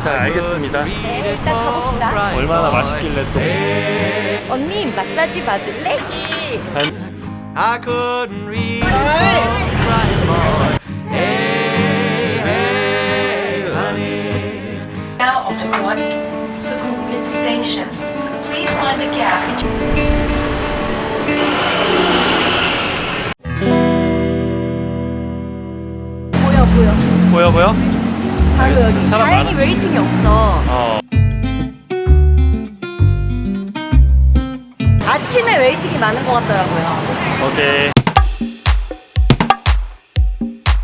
자, 알겠습니다. 네, 일단 가봅시다. 얼마나 맛있길래 또. 언니 마사지 받을래? I couldn't read it crying more. Hey, hey, honey. Now onto one Sukhumvit Station. Please mind the gap. 보여. 보여? 바로 여기. 사람 다행히 많아? 웨이팅이 없어. 아침에 웨이팅이 많은 것 같더라고요. 오케이.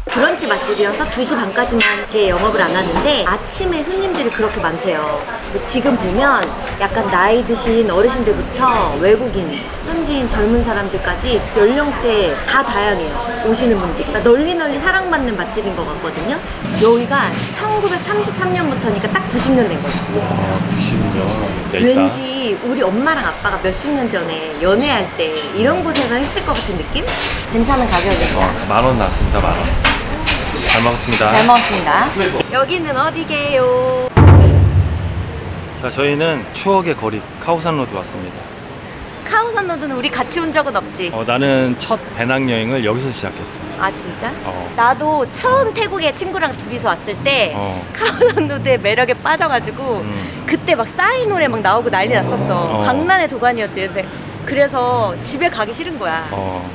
브런치 맛집이어서 2시 반까지만 이렇게 영업을 안 하는데 아침에 손님들이 그렇게 많대요. 지금 보면 약간 나이 드신 어르신들부터 외국인, 현지인, 젊은 사람들까지 연령대 다 다양해요. 오시는 분들이. 그러니까 널리 사랑받는 맛집인 것 같거든요. 여기가 1933년부터니까 딱 90년 된 거죠. 와, 90년. 왠지 우리 엄마랑 아빠가 몇십 년 전에 연애할 때 이런 곳에서 했을 것 같은 느낌? 괜찮은 가격이에요. 만원 나왔습니다, 만원. 잘 먹었습니다. 잘 먹었습니다. 여기는 어디게요? 자, 저희는 추억의 거리, 카오산로드 왔습니다. 카오산로드는 우리 같이 온 적은 없지? 나는 첫 배낭여행을 여기서 시작했어. 아 진짜? 어. 나도 처음 태국에 친구랑 둘이서 왔을 때 카오산로드의 매력에 빠져가지고 그때 막 싸이 노래 막 나오고 난리 났었어. 광란의 도가니였지. 근데 그래서 집에 가기 싫은 거야.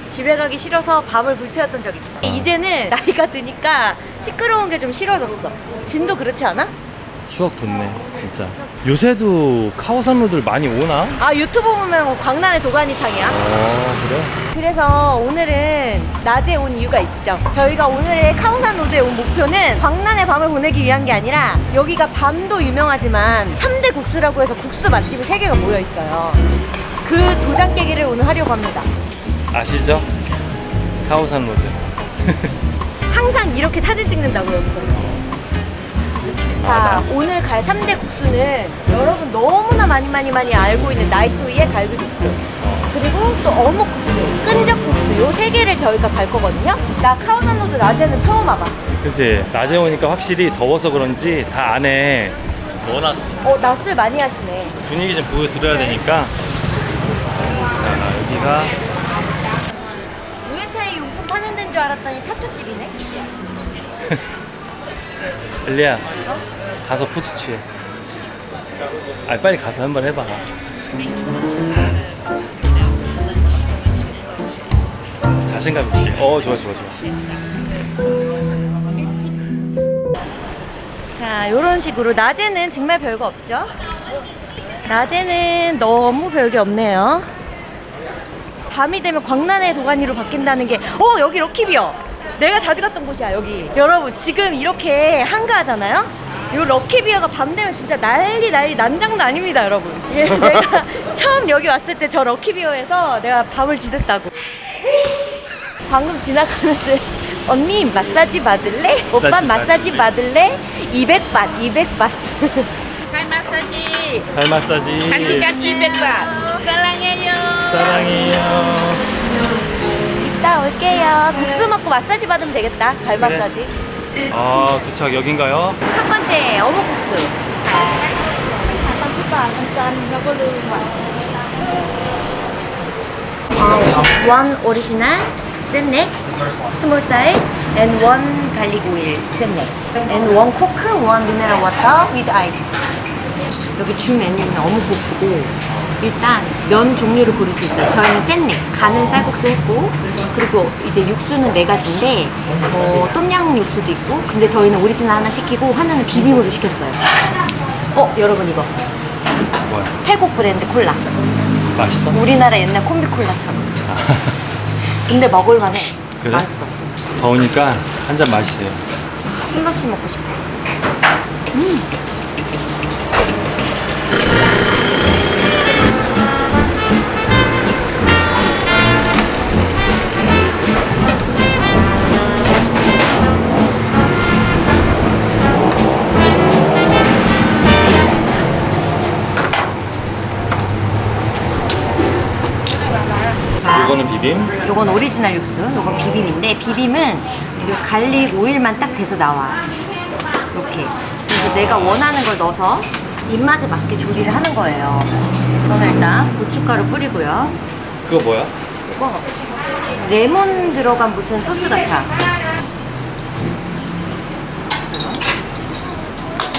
집에 가기 싫어서 밤을 불태웠던 적이 있어. 이제는 나이가 드니까 시끄러운 게 좀 싫어졌어. 진도 그렇지 않아? 추억 돋네, 진짜. 요새도 카오산로드를 많이 오나? 아 유튜브 보면 광란의 도가니탕이야. 그래? 그래서 오늘은 낮에 온 이유가 있죠. 저희가 오늘의 카오산로드에 온 목표는 광란의 밤을 보내기 위한 게 아니라 여기가 밤도 유명하지만 3대 국수라고 해서 국수 맛집이 3개가 모여 있어요. 그 도장 깨기를 오늘 하려고 합니다. 아시죠? 카오산로드. 항상 이렇게 사진 찍는다고 여기서. 자, 오늘 갈 3대 국수는 여러분 너무나 많이 알고 있는 나이소이의 갈비국수, 그리고 또 어묵국수, 끈적국수, 요 3개를 저희가 갈 거거든요. 나 카오산로드 낮에는 처음 와봐. 그치? 낮에 오니까 확실히 더워서 그런지 다 안에 넣어놨어. 낮술 많이 하시네. 분위기 좀 보여드려야 되니까. 자, 여기가 무에타이 용품 파는 데인 줄 알았더니 타투집이네. 엘리야, 가서 포즈 취해. 빨리 가서 한번 해봐. 자신감 있게. 좋아. 자, 요런 식으로 낮에는 정말 별거 없죠? 낮에는 너무 별게 없네요. 밤이 되면 광란의 도가니로 바뀐다는 게 여기 럭키비어! 내가 자주 갔던 곳이야 여기. 여러분 지금 이렇게 한가하잖아요? 요 럭키비어가 밤 되면 진짜 난리 난장도 아닙니다 여러분. 예, 내가 처음 여기 왔을 때 저 럭키비어에서 내가 밤을 지샜다고. 방금 지나가는데 언니 마사지 받을래? 오빠 마사지 받을래? 200밭 200밭. Hai massage. 발 마사지. Anh chị 200 사랑해요. 사랑해요. 이따 올게요. 국수 먹고 마사지 받으면 되겠다. 발 그래. 마사지. 도착 여긴가요? 첫 번째 어묵국수. one original 셋넥, small size, and one garlic oil 셋넥, and one coke, one mineral water with ice. 여기 주 메뉴는 어묵국수고 일단 면 종류를 고를 수 있어요. 저희는 셋넥, 간은 쌀국수 했고, 그리고 이제 육수는 4가지인데 똠양 육수도 있고, 근데 저희는 오리지널 하나 시키고 하나는 비빔으로 시켰어요. 여러분 이거 뭐야? 태국 브랜드 콜라. 맛있어? 우리나라 옛날 콤비콜라처럼. 근데 먹을만해. 그래? 맛있어. 더우니까 한 잔 마시세요. 슬러시 먹고 싶어. 이거는 비빔? 요건 오리지널 육수, 요건 비빔인데 비빔은 이 갈릭 오일만 딱 돼서 나와. 이렇게. 그래서 내가 원하는 걸 넣어서 입맛에 맞게 조리를 하는 거예요. 저는 일단 고춧가루 뿌리고요. 그거 뭐야? 이거 레몬 들어간 무슨 소스 같아.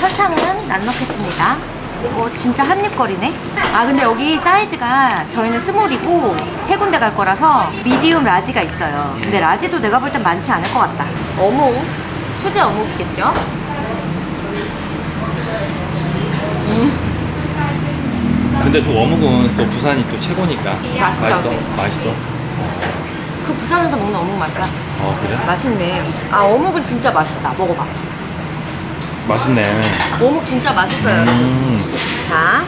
설탕은 안 넣겠습니다. 진짜 한입거리네. 아 근데 여기 사이즈가 저희는 스몰이고 세 군데 갈 거라서 미디움 라지가 있어요. 근데 라지도 내가 볼 땐 많지 않을 것 같다. 어묵, 수제 어묵이겠죠? 근데 또 어묵은 또 부산이 또 최고니까. 맛있어. 맛있어. 그 부산에서 먹는 어묵 맛이야. 그래? 맛있네. 아 어묵은 진짜 맛있다. 먹어봐. 맛있네. 어묵 진짜 맛있어요. 자,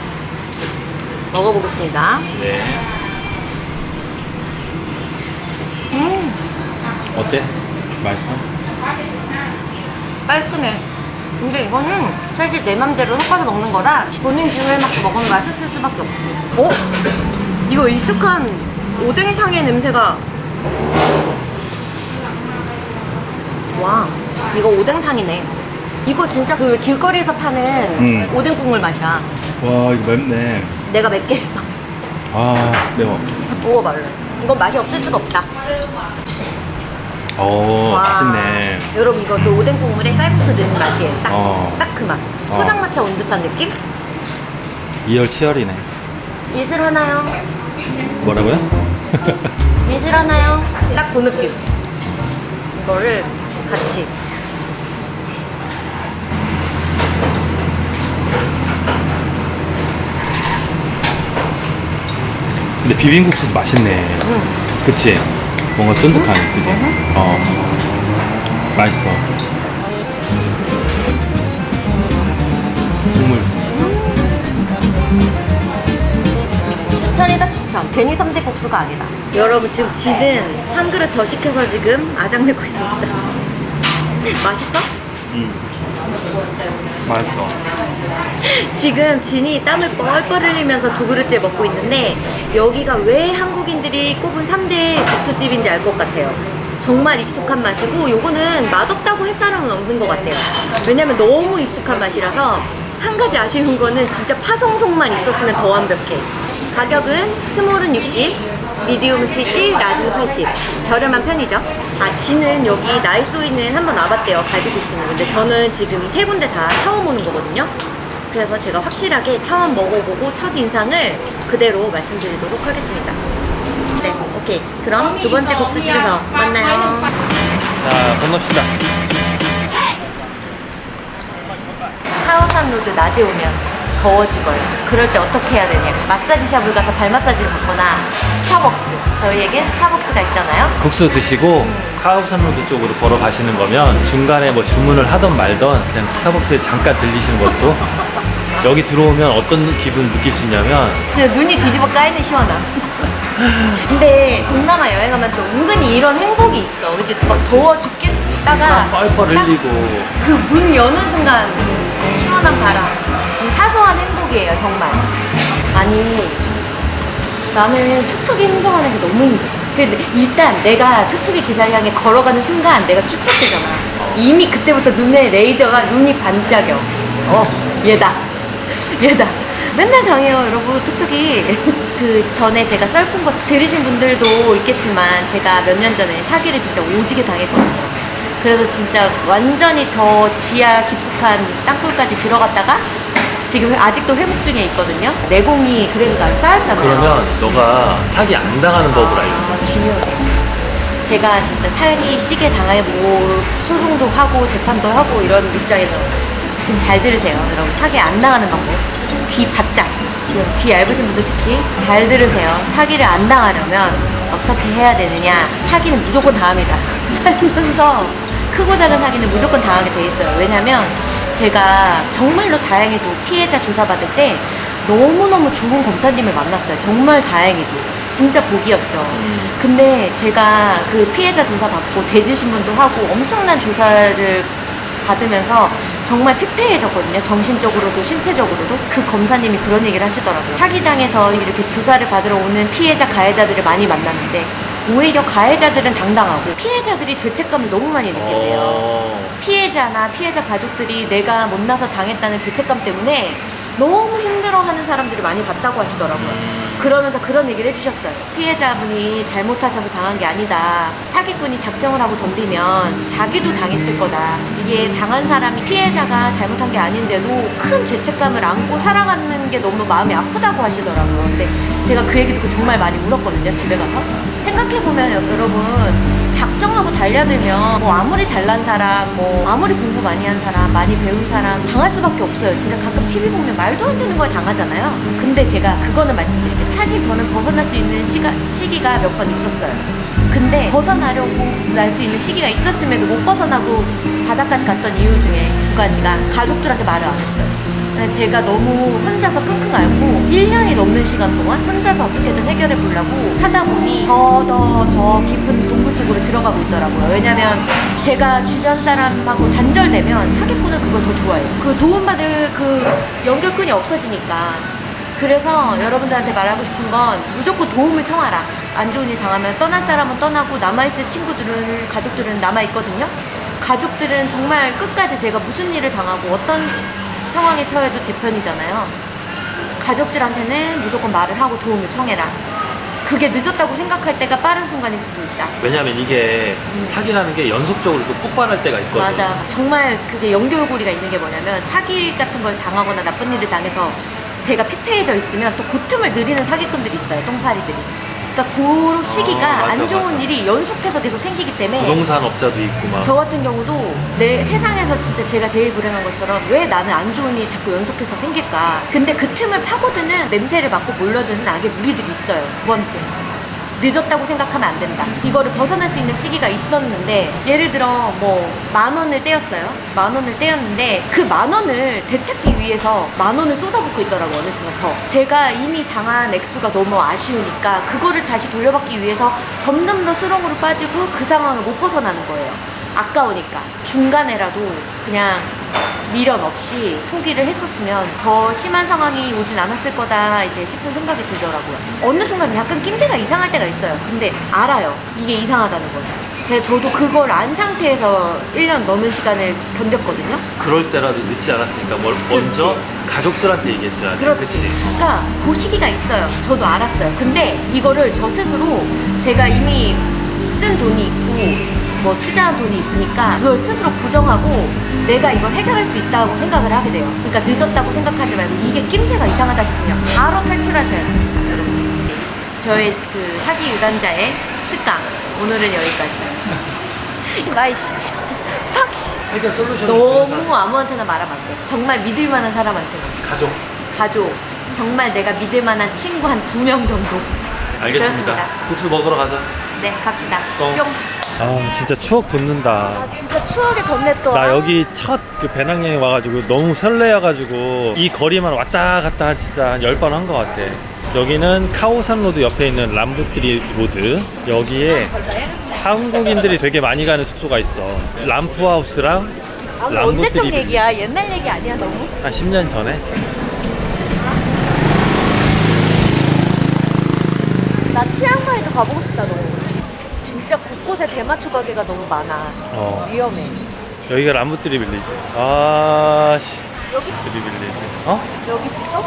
먹어보겠습니다. 네. 어때? 맛있어? 깔끔해. 근데 이거는 사실 내 맘대로 섞어서 먹는 거라 본인 기호에 맞게 먹으면 맛있을 수밖에 없어. 이거 익숙한 오뎅탕의 냄새가. 와, 이거 오뎅탕이네. 이거 진짜 그 길거리에서 파는 오뎅 국물 맛이야. 와 이거 맵네. 내가 맵게 했어. 아 매워. 먹어봐래. 이건 맛이 없을 수가 없다. 와. 맛있네. 여러분 이거 그 오뎅 국물에 쌀국수 넣는 맛이에요. 딱 그 맛. 어. 포장마차 온 듯한 느낌? 이열치열이네. 미술 하나요? 뭐라고요? 미술 하나요? 딱 그 느낌. 이거를 같이. 근데 비빔국수 맛있네. 그치? 뭔가 쫀득하네, 그치? 맛있어. 국물. 추천이다 추천. 괜히 삼대국수가 아니다. 여러분 지금 지는 한 그릇 더 시켜서 지금 아작내고 있습니다. 맛있어? 맛있어. 지금 진이 땀을 뻘뻘 흘리면서 두 그릇째 먹고 있는데 여기가 왜 한국인들이 꼽은 3대 국수집인지 알 것 같아요. 정말 익숙한 맛이고 요거는 맛없다고 할 사람은 없는 것 같아요. 왜냐면 너무 익숙한 맛이라서. 한 가지 아쉬운 거는 진짜 파송송만 있었으면 더 완벽해. 가격은 스몰은 60, 미디움은 70, 라지는 80. 저렴한 편이죠. 아, 지는 여기 나이소이는 한번 와봤대요, 갈비국수는. 근데 저는 지금 이 세 군데 다 처음 오는 거거든요. 그래서 제가 확실하게 처음 먹어보고 첫 인상을 그대로 말씀드리도록 하겠습니다. 네, 오케이. 그럼 두 번째 국수집에서 만나요. 자, 건넙시다. 카오산 로드 낮에 오면 더워 죽어요. 그럴 때 어떻게 해야 되냐? 마사지샵을 가서 발 마사지를 받거나 스타벅스. 저희에겐 스타벅스가 있잖아요. 국수 드시고 카오산로드 쪽으로 걸어가시는 거면 중간에 뭐 주문을 하던 말던 그냥 스타벅스에 잠깐 들리시는 것도 여기 들어오면 어떤 기분 느낄 수 있냐면 진짜 눈이 뒤집어 까이는 시원함. 근데 동남아 여행하면 또 은근히 이런 행복이 있어. 그치? 막 더워 죽겠다가 뻘뻘 흘리고 그 문 여는 순간 시원한 바람. 사소한 행복이에요, 정말. 아니, 나는 툭툭이 흥정하는 게 너무 힘들어. 근데 일단 내가 툭툭이 기사를 향해 걸어가는 순간 내가 축복되잖아. 이미 그때부터 눈에 레이저가 눈이 반짝여. 얘다. 얘다. 맨날 당해요, 여러분, 툭툭이. 그 전에 제가 썰픈 거 들으신 분들도 있겠지만 제가 몇 년 전에 사기를 진짜 오지게 당했거든요. 그래서 진짜 완전히 저 지하 깊숙한 땅굴까지 들어갔다가 지금 아직도 회복 중에 있거든요. 내공이 그래도 난 쌓였잖아요. 그러면 너가 사기 안 당하는 법을 알려줘. 중요해. 제가 진짜 사기 시계 당하고 소송도 하고 재판도 하고 이런 입장에서 지금 잘 들으세요. 여러분 사기 안 당하는 방법. 귀 바짝. 지금 귀 얇으신 분들 특히 잘 들으세요. 사기를 안 당하려면 어떻게 해야 되느냐. 사기는 무조건 당합니다. 살면서 크고 작은 사기는 무조건 당하게 돼 있어요. 왜냐면 제가 정말로 다행히도 피해자 조사받을 때 너무너무 좋은 검사님을 만났어요. 정말 다행히도. 진짜 복이었죠. 근데 제가 그 피해자 조사 받고 대지신문도 하고 엄청난 조사를 받으면서 정말 피폐해졌거든요. 정신적으로도 신체적으로도. 그 검사님이 그런 얘기를 하시더라고요. 사기당해서 이렇게 조사를 받으러 오는 피해자 가해자들을 많이 만났는데 오히려 가해자들은 당당하고 피해자들이 죄책감을 너무 많이 느낀대요. 피해자나 피해자 가족들이 내가 못나서 당했다는 죄책감 때문에 너무 힘들어하는 사람들을 많이 봤다고 하시더라고요. 그러면서 그런 얘기를 해주셨어요. 피해자분이 잘못하셔서 당한 게 아니다. 사기꾼이 작정을 하고 덤비면 자기도 당했을 거다. 이게 당한 사람이 피해자가 잘못한 게 아닌데도 큰 죄책감을 안고 살아가는 게 너무 마음이 아프다고 하시더라고요. 근데 제가 그 얘기 듣고 정말 많이 울었거든요. 집에 가서. 생각해보면 여러분, 작정하고 달려들면 뭐 아무리 잘난 사람, 뭐 아무리 공부 많이 한 사람, 많이 배운 사람 당할 수밖에 없어요. 진짜 가끔 TV 보면 말도 안 되는 걸 당하잖아요. 근데 제가 그거는 말씀드릴게요. 사실 저는 벗어날 수 있는 시기가 몇 번 있었어요. 근데 벗어나려고 날 수 있는 시기가 있었음에도 못 벗어나고 바닥까지 갔던 이유 중에 두 가지가 가족들한테 말을 안 했어요. 제가 너무 혼자서 끙끙 앓고 1년이 넘는 시간 동안 혼자서 어떻게든 해결해 보려고 하다 보니 더 깊은 동굴 속으로 들어가고 있더라고요. 왜냐면 제가 주변 사람하고 단절되면 사기꾼은 그걸 더 좋아해요. 그 도움받을 그 연결끈이 없어지니까. 그래서 여러분들한테 말하고 싶은 건 무조건 도움을 청하라. 안 좋은 일 당하면 떠날 사람은 떠나고 남아있을 친구들은, 가족들은 남아있거든요. 가족들은 정말 끝까지 제가 무슨 일을 당하고 어떤 상황에 처해도 제 편이잖아요. 가족들한테는 무조건 말을 하고 도움을 청해라. 그게 늦었다고 생각할 때가 빠른 순간일 수도 있다. 왜냐면 이게 사기라는 게 연속적으로 또 폭발할 때가 있거든. 맞아. 정말 그게 연결고리가 있는 게 뭐냐면 사기 같은 걸 당하거나 나쁜 일을 당해서 제가 피폐해져 있으면 또 그 틈을 느리는 사기꾼들이 있어요. 똥파리들이. 그러니까 그 시기가 맞아, 안 좋은 맞아. 일이 연속해서 계속 생기기 때문에 부동산 업자도 있고 막. 저 같은 경우도 내 세상에서 진짜 제가 제일 불행한 것처럼 왜 나는 안 좋은 일이 자꾸 연속해서 생길까. 근데 그 틈을 파고드는 냄새를 맡고 몰려드는 악의 무리들이 있어요. 두 번째, 늦었다고 생각하면 안 된다. 이거를 벗어날 수 있는 시기가 있었는데 예를 들어 뭐 10,000원을 떼었어요. 10,000원을 떼었는데 그 10,000원을 되찾기 위해서 10,000원을 쏟아붓고 있더라고요. 어느 순간 더. 제가 이미 당한 액수가 너무 아쉬우니까 그거를 다시 돌려받기 위해서 점점 더 수렁으로 빠지고 그 상황을 못 벗어나는 거예요. 아까우니까. 중간에라도 그냥 미련 없이 포기를 했었으면 더 심한 상황이 오진 않았을 거다 이제 싶은 생각이 들더라고요. 어느 순간 약간 낌새가 이상할 때가 있어요. 근데 알아요. 이게 이상하다는 걸. 저도 그걸 안 상태에서 1년 넘은 시간을 견뎠거든요. 그럴 때라도 늦지 않았으니까 먼저 가족들한테 얘기했어야 돼. 그렇지. 그러니까 그 시기가 있어요. 저도 알았어요. 근데 이거를 저 스스로 제가 이미 쓴 돈이 있고 뭐 투자한 돈이 있으니까 그걸 스스로 부정하고 내가 이걸 해결할 수 있다고 생각을 하게 돼요. 그러니까 늦었다고 생각하지 말고 이게 낌새가 이상하다 싶으면 바로 탈출하셔야 돼요. 여러분. 저의 그 사기 유단자의 특강 오늘은 여기까지. 나이씨 팍씨 해결 솔루션 너무 아무한테나 말하면 안 돼. 정말 믿을 만한 사람한테. 가족 정말 내가 믿을 만한 친구 한 2명 정도. 알겠습니다. 그렇습니다. 국수 먹으러 가자. 네, 갑시다. 똥. 뿅. 아 진짜 추억 돋는다. 아, 진짜 추억의 전래 또. 나 여기 첫 그 배낭여행 와가지고 너무 설레어가지고 이 거리만 왔다 갔다 진짜 한 10번 한 것 같아. 여기는 카오산 로드 옆에 있는 람부트리 로드. 여기에 한국인들이 되게 많이 가는 숙소가 있어. 람프하우스랑 언제적 람부트리. 얘기야? 옛날 얘기 아니야 너무? 한 10년 전에. 나 치앙마이도 가보고 싶다 너무. 진짜 곳곳에 대마초 가게가 너무 많아. 위험해. 여기가 람부트리 빌리지. 아, 씨. 여기 트리 빌리지. 어? 여기 숙소?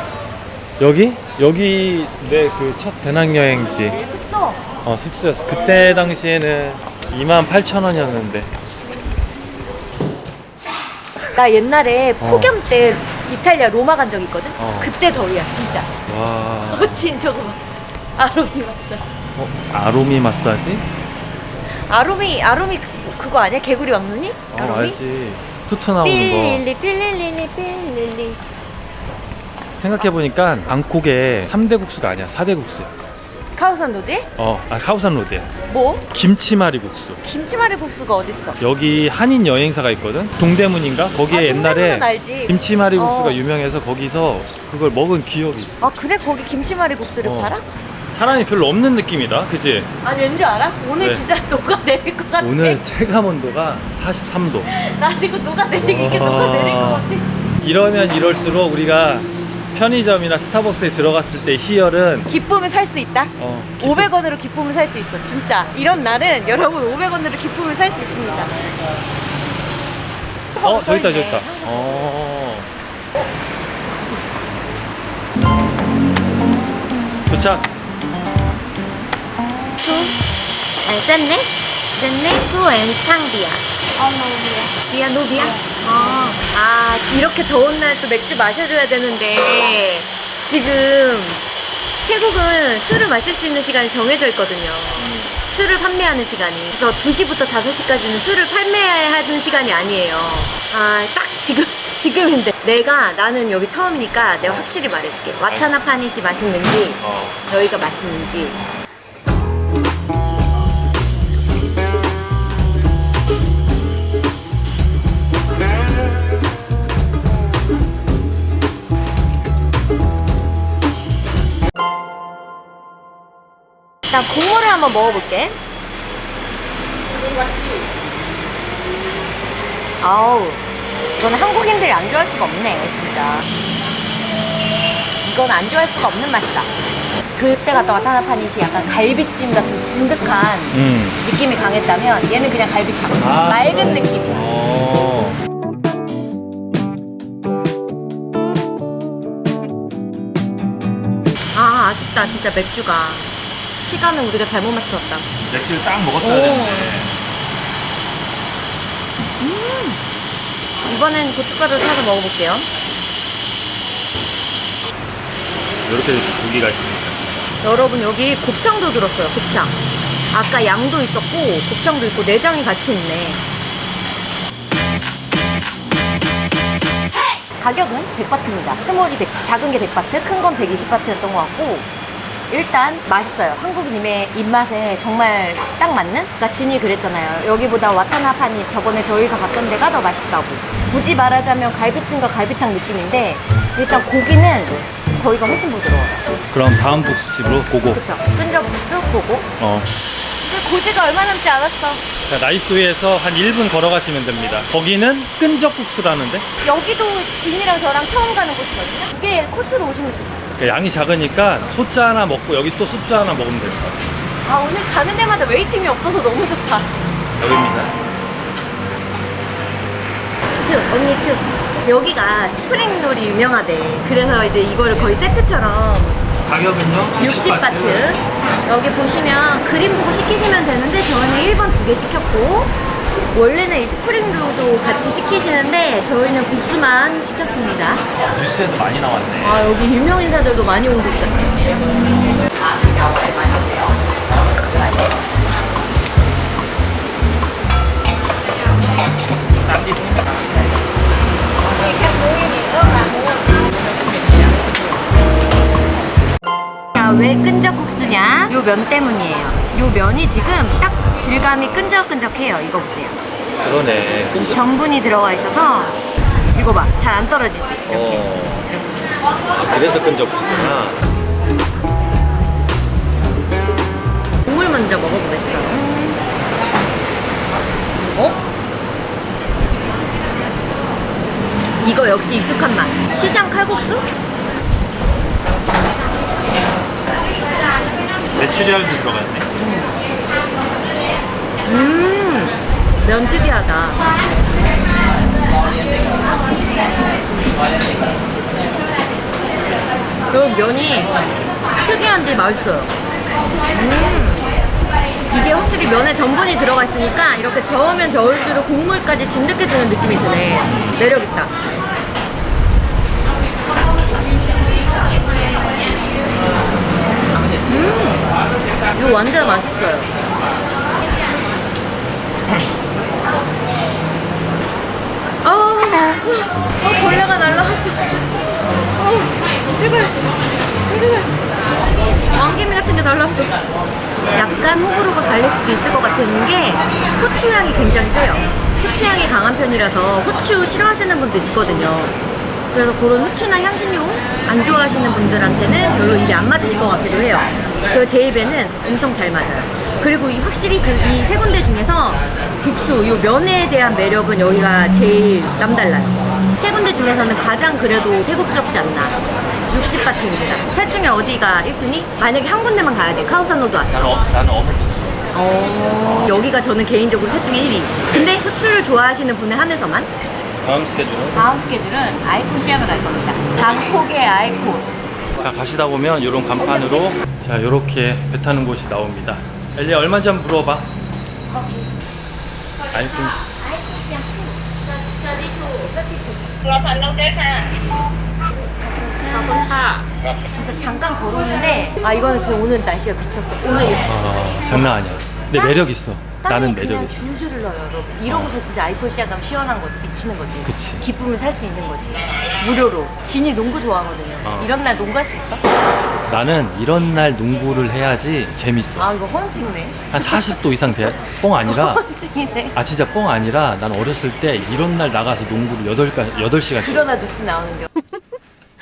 여기? 여기 내 그 첫 배낭여행지. 숙소. 숙소였어. 그때 당시에는 28,000원이었는데. 나 옛날에 폭염 때 이탈리아 로마 간 적 있거든? 그때 더위야 진짜. 와. 진 저거 봐. 아로미 마사지. 아로미 마사지? 아로미 그거 아니야? 개구리 왕눈이? 아로미? 알지. 투투 나오는 필릴리 거. 필릴리. 생각해보니까 방콕에 3대 국수가 아니야. 4대 국수야. 카오산 로드에? 카오산 로드야. 뭐? 김치말이 국수. 김치말이 국수가 어딨어? 여기 한인 여행사가 있거든. 동대문인가? 거기에 옛날에 동대문은 알지. 김치말이 국수가 유명해서 거기서 그걸 먹은 기억이 있어. 아 그래? 거기 김치말이 국수를 팔아? 사람이 별로 없는 느낌이다. 그치? 아니 왠지 알아? 오늘 네. 진짜 녹아내릴 것 같아. 오늘 체감 온도가 43도. 나 지금 녹아내리게 녹아내릴 것 같아. 이러면 이럴수록 우리가 편의점이나 스타벅스에 들어갔을 때 희열은 기쁨을 살 수 있다? 어, 500원으로 기쁨을 살 수 있어. 진짜. 이런 날은 여러분 500원으로 기쁨을 살 수 있습니다. 저기 있다, 저기 있네. 있다. 도착. 셌네? 셌네? 투엠 창비야. 비야, 노비야? 이렇게 더운 날 또 맥주 마셔줘야 되는데 지금 태국은 술을 마실 수 있는 시간이 정해져 있거든요. 술을 판매하는 시간이. 그래서 2시부터 5시까지는 술을 판매하는 시간이 아니에요. 딱 지금인데. 나는 여기 처음이니까 내가 확실히 말해줄게. 와타나 파닛이 맛있는지, 여기가 맛있는지. 일단 국물을 한번 먹어볼게. 아우, 이건 한국인들이 안 좋아할 수가 없네, 진짜. 이건 안 좋아할 수가 없는 맛이다. 그때 갔다 와타나 파닛이 약간 갈비찜 같은 진득한 느낌이 강했다면 얘는 그냥 갈비탕. 맑은 느낌이야. 아쉽다, 진짜 맥주가. 시간은 우리가 잘못 맞추었다. 맥주를 딱 먹었어야 되는데. 이번엔 고춧가루를 사서 먹어볼게요. 이렇게 고기가 있으니까. 여러분, 여기 곱창도 들었어요. 곱창. 아까 양도 있었고 곱창도 있고 내장이 같이 있네. 가격은 100바트입니다. 스몰이 100, 작은 게 100바트, 큰 건 120바트였던 것 같고, 일단 맛있어요. 한국인의 입맛에 정말 딱 맞는? 그러니까 진이 그랬잖아요. 여기보다 와타나 파닛 저번에 저희가 갔던 데가 더 맛있다고. 굳이 말하자면 갈비찜과 갈비탕 느낌인데 일단 고기는 거기가 훨씬 부드러워요. 그럼 다음 국수집으로 고고. 그쵸? 끈적국수 고고. 근데 고지가 얼마 남지 않았어. 자, 나이스웨이에서 한 1분 걸어가시면 됩니다. 거기는 끈적국수라는데? 여기도 진이랑 저랑 처음 가는 곳이거든요. 이게 코스로 오시면 좋아요. 그러니까 양이 작으니까 소짜 하나 먹고 여기 또 소짜 하나 먹으면 될 것 같아요. 오늘 가는 데마다 웨이팅이 없어서 너무 좋다. 여기입니다. 언니 여기가 스프링롤이 유명하대. 그래서 이제 이거를 거의 세트처럼 가격은요? 60바트. 여기 보시면 그림 보고 시키시면 되는데 저희는 1번 2개 시켰고, 원래는 이 스프링롤도 같이 시키시는데 저희는 국수만 시켰습니다. 뉴스에도 많이 나왔네. 여기 유명 인사들도 많이 온 곳 같아요. 왜 끈적국수냐? 요 면 때문이에요. 요 면이 지금 딱 질감이 끈적끈적해요. 이거 보세요. 그러네. 끈적. 전분이 들어가 있어서 이거 봐. 잘 안 떨어지지? 이렇게. 그래서 끈적국수구나. 국물 먼저 먹어보겠어요. 이거 역시 익숙한 맛. 시장 칼국수? 메추리알도 들어갔네. 면 특이하다. 요 면이 특이한데 맛있어요. 이게 확실히 면에 전분이 들어가 있으니까 이렇게 저으면 저을수록 국물까지 진득해지는 느낌이 드네. 매력있다. 이거 완전 맛있어요. 벌레가 날라왔어. 제발. 왕개미 같은 게 날라왔어. 약간 호불호가 갈릴 수도 있을 것 같은 게 후추 향이 굉장히 세요. 후추 향이 강한 편이라서 후추 싫어하시는 분들 있거든요. 그래서 그런 후추나 향신료 안 좋아하시는 분들한테는 별로 입에 안 맞으실 것 같기도 해요. 그리고 제 입에는 엄청 잘 맞아요. 그리고 확실히 이 세 군데 중에서 국수, 이 면에 대한 매력은 여기가 제일 남달라요. 세 군데 중에서는 가장 그래도 태국스럽지 않나. 60바트입니다. 셋 중에 어디가 1순위? 만약에 한 군데만 가야 돼. 카오산로드 왔어. 나는 어묵국수. 여기가 저는 개인적으로 셋 중에 1위. 근데 흑수를 좋아하시는 분에 한해서만 다음 스케줄은? 다음 스케줄은 아이콘 시암을 갈 겁니다. 방콕의 아이콘. 자, 가시다 보면 이런 간판으로 자, 이렇게 배 타는 곳이 나옵니다. 엘리야, 얼마인지 한번 물어봐. 아이콘. 아이콘 시암 2. 32. 진짜 잠깐 걸었는데 이거는 진짜 오늘 날씨가 미쳤어. 오늘 장난 아니야. 근데 매력 있어. 나는 땀이 매력 그냥 있어. 줄줄 흘러요, 여러분. 이러고서 진짜 아이콘 시암 가면 시원한 거지. 미치는 거지. 그치. 기쁨을 살 수 있는 거지. 무료로. 진이 농구 좋아하거든요. 이런 날 농구할 수 있어? 나는 이런 날 농구를 해야지 재밌어. 이거 뻥찍네. 한 40도 이상 돼. 뻥 아니라. 뻥찍이네. 진짜 뻥 아니라 난 어렸을 때 이런 날 나가서 농구를 8시간 그러다 뉴스 나오는겨.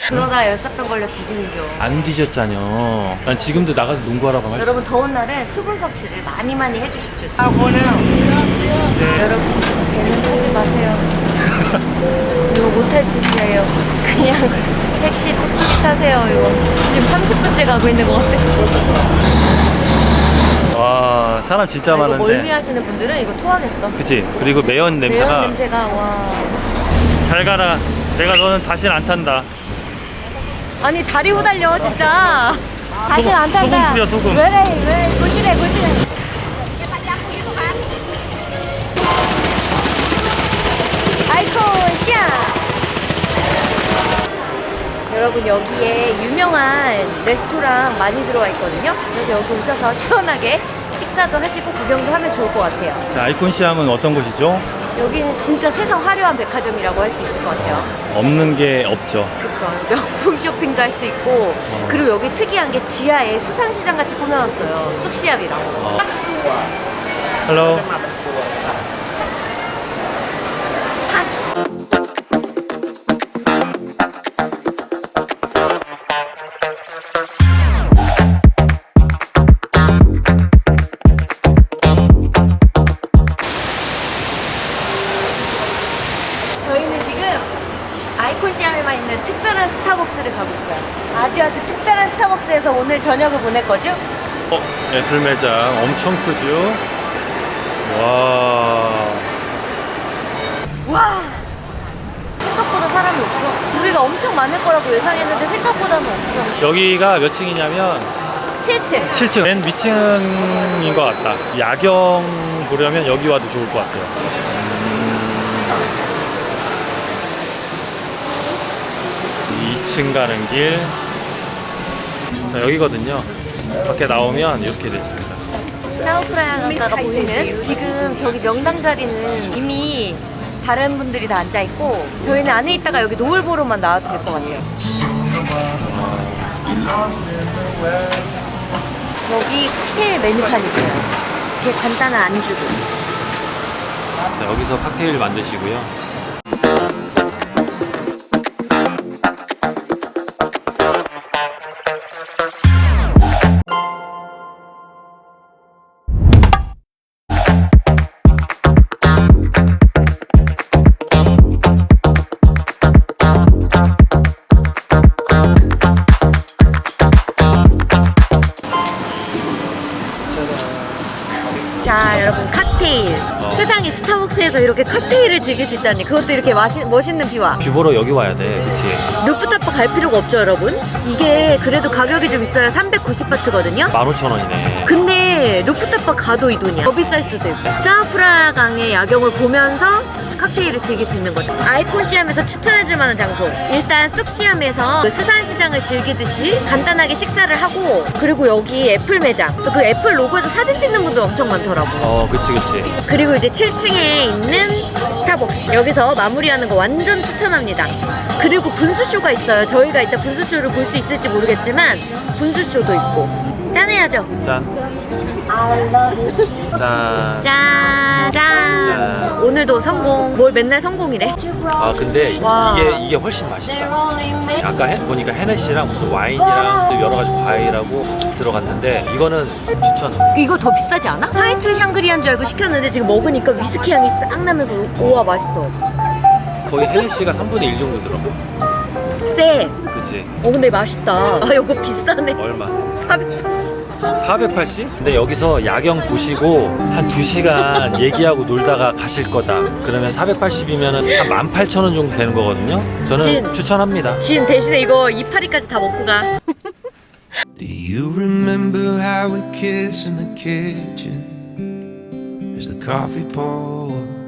그러다 열사병 걸려 뒤지는겨. 안 뒤졌잖여. 난 지금도 나가서 농구하라고 할 여러분 더운 날은 수분 섭취를 많이 해주십시오. 여러분 배는 타지 마세요. 이거 못할 짓이에요. 그냥 택시 뚝뚝이 타세요. 이거 지금 30분째 가고 있는 것 같아. 와, 사람 진짜 이거 많은데. 멀미하시는 분들은 이거 토하겠어. 그치? 그리고 매연 매운 냄새가. 냄새가 와. 잘 가라. 내가 너는 다시는 안 탄다. 아니 다리 후달려 진짜. 다시는 안 탄다. 소금 뿌려, 소금. 왜 고시래. 아이콘 시아. 여러분 여기에 유명한 레스토랑 많이 들어와 있거든요. 그래서 여기 오셔서 시원하게 식사도 하시고 구경도 하면 좋을 것 같아요. 자, 아이콘 시암은 어떤 곳이죠? 여기는 진짜 세상 화려한 백화점이라고 할 수 있을 것 같아요. 없는 게 없죠. 그쵸. 명품 쇼핑도 할 수 있고 그리고 여기 특이한 게 지하에 수산시장 같이 꾸며놨어요. 쑥시암이라고. 헬로. 저희는 지금 아이콘 시암에만 있는 특별한 스타벅스를 가고 있어요. 아주 특별한 스타벅스에서 오늘 저녁을 보낼 거죠? 애플 매장 엄청 크죠? 와. 와! 생각보다 사람이 없어. 우리가 엄청 많을 거라고 예상했는데 생각보다는 없어. 여기가 몇 층이냐면 7층. 7층. 맨 위층인 것 같다. 야경 보려면 여기 와도 좋을 것 같아요. 2층 가는 길. 자, 여기거든요. 밖에 나오면 이렇게 됐습니다. 짜오프라야가가 보이는 지금 저기 명당 자리는 이미 다른 분들이 다 앉아 있고 저희는 안에 있다가 여기 노을 보러만 나와도 될 것 같아요. 여기 칵테일 메뉴판이 있어요. 되게 간단한 안주고. 자, 여기서 칵테일 만드시고요. 자 여러분 칵테일. 세상에 스타벅스에서 이렇게 칵테일을 즐길 수 있다니 그것도 이렇게 멋있는 뷰와 뷰 보러 여기 와야 돼. 그치? 루프탑 갈 필요가 없죠 여러분. 이게 그래도 가격이 좀 있어요. 390바트거든요 15,000원이네. 근데 루프탑 가도 이 돈이야. 더 비쌀 수도 있고. 짜프라 강의 야경을 보면서 칵테일을 즐길 수 있는 거죠. 아이콘 시암에서 추천해줄 만한 장소. 일단 쑥시암에서 그 수산시장을 즐기듯이 간단하게 식사를 하고 그리고 여기 애플 매장. 그래서 그 애플 로고에서 사진 찍는 분도 엄청 많더라고. 그치, 그치. 그리고 이제 7층에 있는 스타벅스. 여기서 마무리하는 거 완전 추천합니다. 그리고 분수쇼가 있어요. 저희가 이따 분수쇼를 볼 수 있을지 모르겠지만 분수쇼도 있고. 짠해야죠. 짠. 짠. 짠. 짠. 오늘도 성공. 뭘 맨날 성공이래. 근데 와. 이게 훨씬 맛있다. 아까 보니까 헤네시랑 무슨 와인이랑 또 여러 가지 과일하고 들어갔는데 이거는 추천. 이거 더 비싸지 않아? 화이트 샹그리아인 줄 알고 시켰는데 지금 먹으니까 위스키 향이 싹 나면서 우와 맛있어. 거의 헤네시가 3분의 1 정도 들어가. 쎄. 그치? 그치? 근데 맛있다. 아, 이거 비싸네. 얼마? 480. 480? 근데 여기서 야경 보시고 한 2시간 얘기하고 놀다가 가실 거다. 그러면 480이면 한 18,000원 정도 되는 거거든요. 저는 진. 추천합니다. 진 대신에 이거 이파리까지 다 먹고 가. Do you remember how we kissed in the kitchen as the coffee poured?